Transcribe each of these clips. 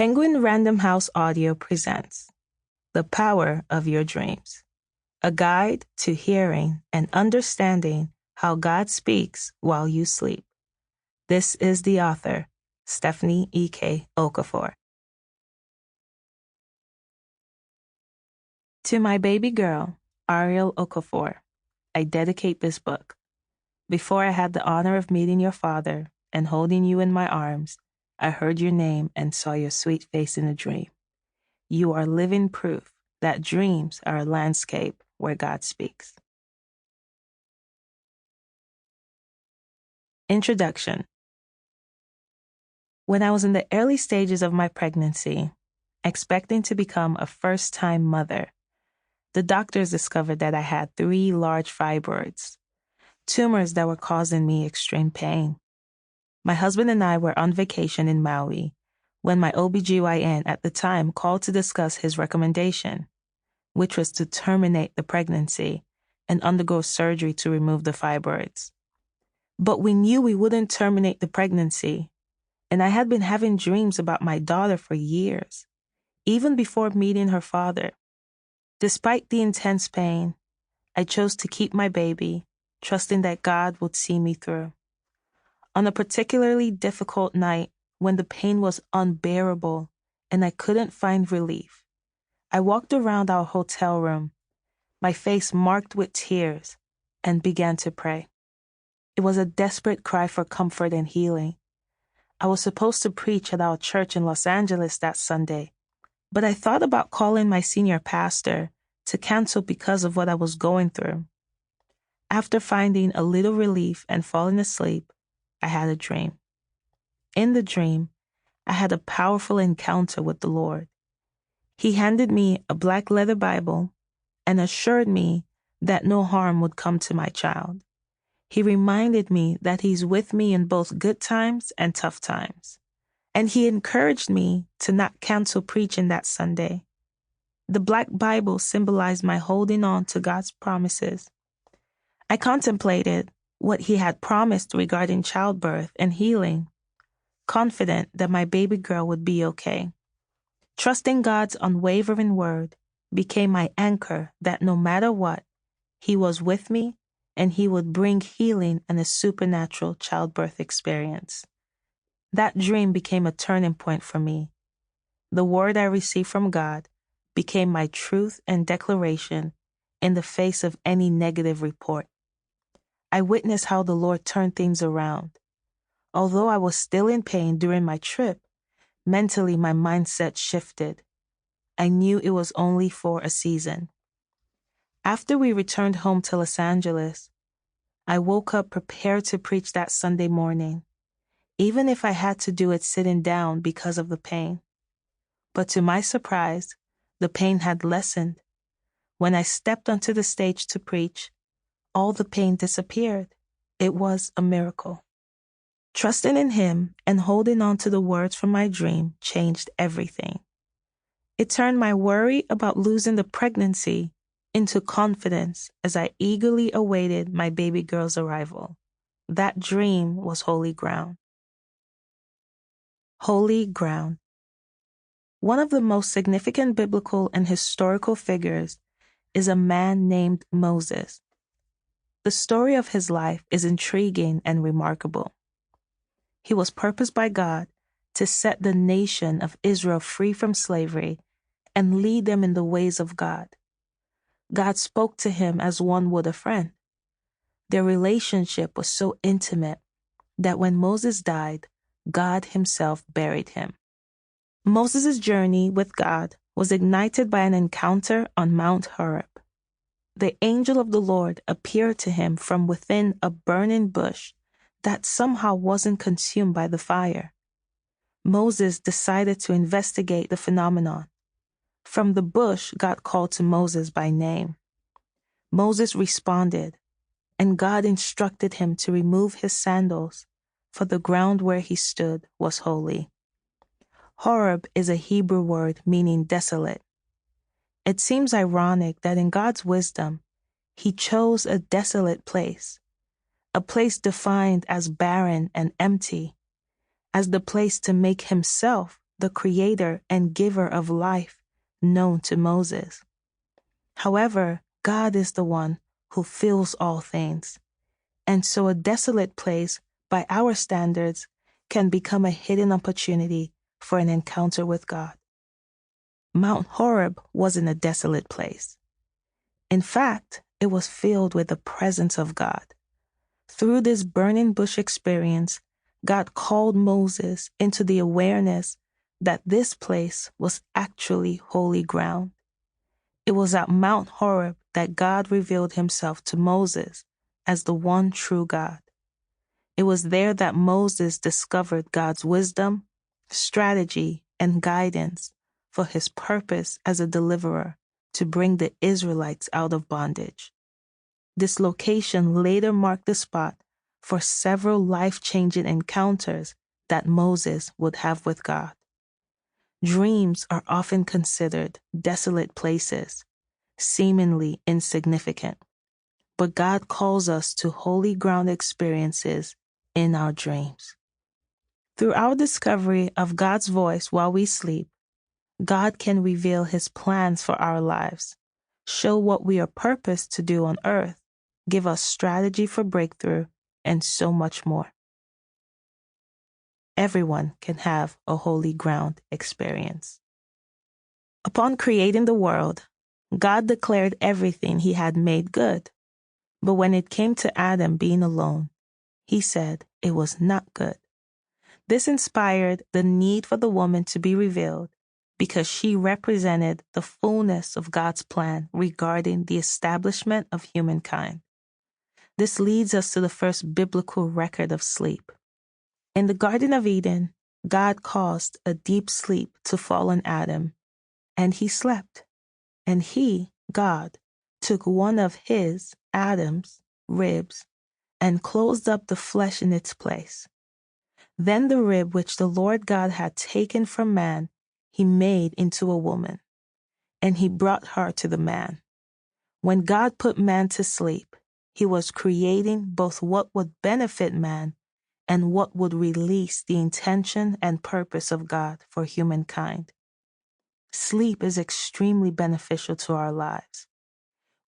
Penguin Random House Audio presents The Power of Your Dreams, a guide to hearing and understanding how God speaks while you sleep. This is the author, Stephanie E.K. Okafor. To my baby girl, Ariel Okafor, I dedicate this book. Before I had the honor of meeting your father and holding you in my arms, I heard your name and saw your sweet face in a dream. You are living proof that dreams are a landscape where God speaks. Introduction. When I was in the early stages of my pregnancy, expecting to become a first-time mother, the doctors discovered that I had 3 large fibroids, tumors that were causing me extreme pain. My husband and I were on vacation in Maui when my OBGYN at the time called to discuss his recommendation, which was to terminate the pregnancy and undergo surgery to remove the fibroids. But we knew we wouldn't terminate the pregnancy, and I had been having dreams about my daughter for years, even before meeting her father. Despite the intense pain, I chose to keep my baby, trusting that God would see me through. On a particularly difficult night, when the pain was unbearable and I couldn't find relief, I walked around our hotel room, my face marked with tears, and began to pray. It was a desperate cry for comfort and healing. I was supposed to preach at our church in Los Angeles that Sunday, but I thought about calling my senior pastor to cancel because of what I was going through. After finding a little relief and falling asleep, I had a dream. In the dream, I had a powerful encounter with the Lord. He handed me a black leather Bible and assured me that no harm would come to my child. He reminded me that He's with me in both good times and tough times. And He encouraged me to not cancel preaching that Sunday. The black Bible symbolized my holding on to God's promises. I contemplated what He had promised regarding childbirth and healing, confident that my baby girl would be okay. Trusting God's unwavering word became my anchor that no matter what, He was with me and He would bring healing and a supernatural childbirth experience. That dream became a turning point for me. The word I received from God became my truth and declaration in the face of any negative report. I witnessed how the Lord turned things around. Although I was still in pain during my trip, mentally my mindset shifted. I knew it was only for a season. After we returned home to Los Angeles, I woke up prepared to preach that Sunday morning, even if I had to do it sitting down because of the pain. But to my surprise, the pain had lessened. When I stepped onto the stage to preach, all the pain disappeared. It was a miracle. Trusting in Him and holding on to the words from my dream changed everything. It turned my worry about losing the pregnancy into confidence as I eagerly awaited my baby girl's arrival. That dream was holy ground. Holy ground. One of the most significant biblical and historical figures is a man named Moses. The story of his life is intriguing and remarkable. He was purposed by God to set the nation of Israel free from slavery and lead them in the ways of God. God spoke to him as one would a friend. Their relationship was so intimate that when Moses died, God Himself buried him. Moses' journey with God was ignited by an encounter on Mount Horeb. The angel of the Lord appeared to him from within a burning bush that somehow wasn't consumed by the fire. Moses decided to investigate the phenomenon. From the bush, God called to Moses by name. Moses responded, and God instructed him to remove his sandals, for the ground where he stood was holy. Horeb is a Hebrew word meaning desolate. It seems ironic that in God's wisdom, He chose a desolate place, a place defined as barren and empty, as the place to make Himself the creator and giver of life, known to Moses. However, God is the one who fills all things, and so a desolate place, by our standards, can become a hidden opportunity for an encounter with God. Mount Horeb wasn't a desolate place. In fact, it was filled with the presence of God. Through this burning bush experience, God called Moses into the awareness that this place was actually holy ground. It was at Mount Horeb that God revealed himself to Moses as the one true God. It was there that Moses discovered God's wisdom, strategy, and guidance for his purpose as a deliverer to bring the Israelites out of bondage. This location later marked the spot for several life-changing encounters that Moses would have with God. Dreams are often considered desolate places, seemingly insignificant, but God calls us to holy ground experiences in our dreams. Through our discovery of God's voice while we sleep, God can reveal his plans for our lives, show what we are purposed to do on earth, give us strategy for breakthrough, and so much more. Everyone can have a holy ground experience. Upon creating the world, God declared everything he had made good. But when it came to Adam being alone, he said it was not good. This inspired the need for the woman to be revealed because she represented the fullness of God's plan regarding the establishment of humankind. This leads us to the first biblical record of sleep. In the Garden of Eden, God caused a deep sleep to fall on Adam, and he slept. And he, God, took one of his, Adam's, ribs and closed up the flesh in its place. Then the rib which the Lord God had taken from man, he made into a woman, and he brought her to the man. When God put man to sleep, he was creating both what would benefit man and what would release the intention and purpose of God for humankind. Sleep is extremely beneficial to our lives.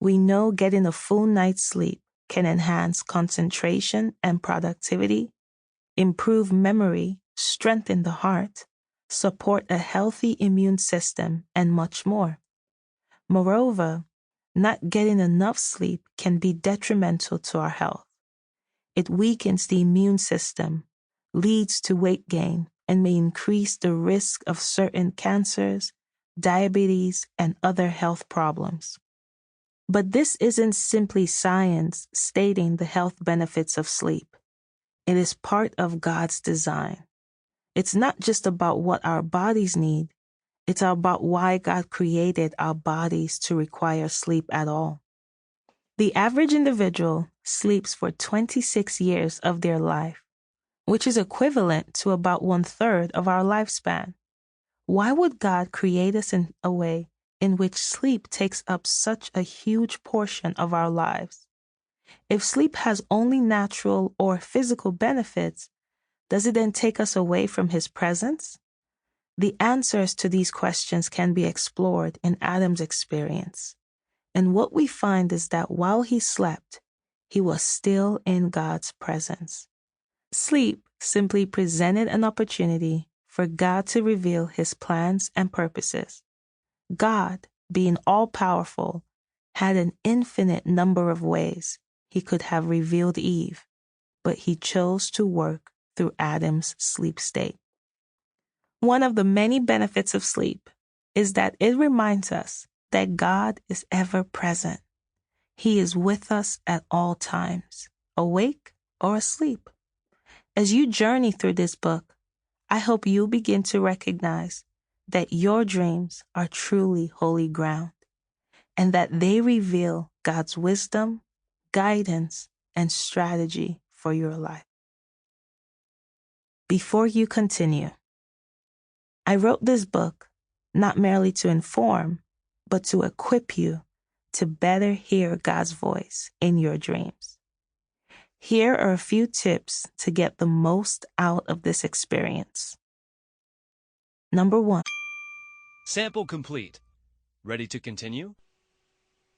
We know getting a full night's sleep can enhance concentration and productivity, improve memory, strengthen the heart, support a healthy immune system, and much more. Moreover, not getting enough sleep can be detrimental to our health. It weakens the immune system, leads to weight gain, and may increase the risk of certain cancers, diabetes, and other health problems. But this isn't simply science stating the health benefits of sleep. It is part of God's design. It's not just about what our bodies need. It's about why God created our bodies to require sleep at all. The average individual sleeps for 26 years of their life, which is equivalent to about 1/3 of our lifespan. Why would God create us in a way in which sleep takes up such a huge portion of our lives? If sleep has only natural or physical benefits, does it then take us away from his presence? The answers to these questions can be explored in Adam's experience. And what we find is that while he slept, he was still in God's presence. Sleep simply presented an opportunity for God to reveal his plans and purposes. God, being all-powerful, had an infinite number of ways he could have revealed Eve, but he chose to work through Adam's sleep state. One of the many benefits of sleep is that it reminds us that God is ever present. He is with us at all times, awake or asleep. As you journey through this book, I hope you begin to recognize that your dreams are truly holy ground and that they reveal God's wisdom, guidance, and strategy for your life. Before you continue, I wrote this book not merely to inform, but to equip you to better hear God's voice in your dreams. Here are a few tips to get the most out of this experience. Number 1. Sample complete. Ready to continue?